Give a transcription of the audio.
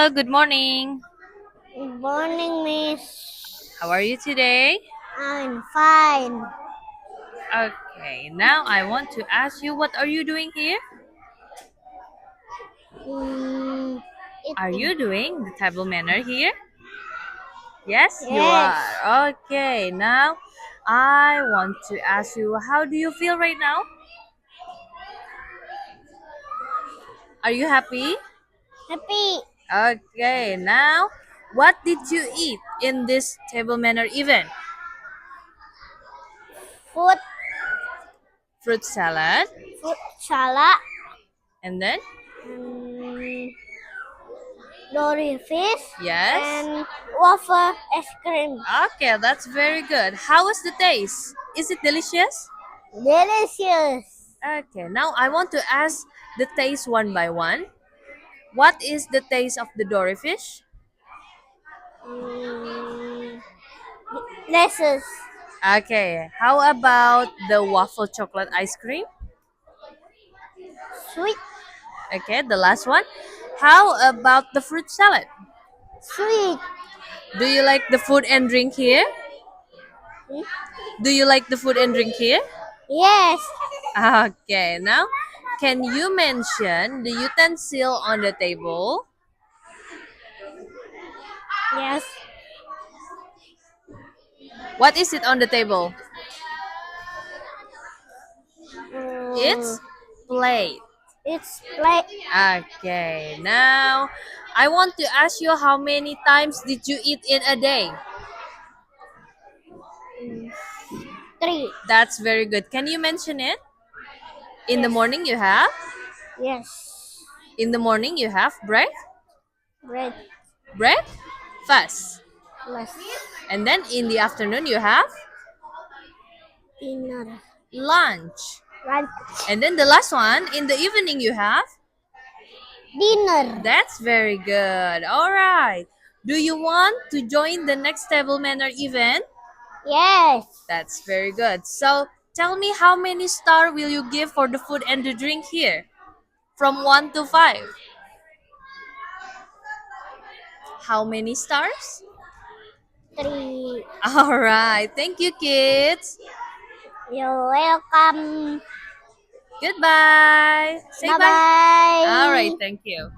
Hello, good morning. Good morning, Miss. How are you today? I'm fine. Okay, now I want to ask you what are you doing here? Mm, Are eating. you doing the table manner here? Yes, you Yes. are. Okay, now I want to ask you how do you feel right now? Are you happy? Happy. Okay, now what did you eat in this table manner event? Food. Fruit salad, Food salad. and then And dory fish. yes. And waffle ice cream. Okay, that's very good. How was the taste? Is it delicious? Delicious. Okay, now I want to ask the taste one by one. What is the taste of the dory fish? Mm, delicious. Okay, how about the waffle chocolate ice cream? Sweet. Okay, the last one. How about the fruit salad? Sweet. Do you like the food and drink here? Hmm? Do you like the food and drink here? Yes. Okay, now can you mention the utensil on the table? Yes. What is it on the table? Mm, It's plate. it's plate. Okay, now I want to ask you how many times did you eat in a day? Mm, three. That's very good. Can you mention it? In the Yes. morning you have? Yes. In the morning you have bread? Bread. Bread? Fast. Plus And then in the afternoon you have dinner. lunch. Lunch. And then the last one, in the evening you have? Dinner. That's very good. All right. Do you want to join the next table manner event? Yes. That's very good. So tell me how many star will you give for the food and the drink here? From 1 to 5. How many stars? Three. All right. Thank you, kids. You're welcome. Goodbye. Say Bye bye. All right. bye. Thank you.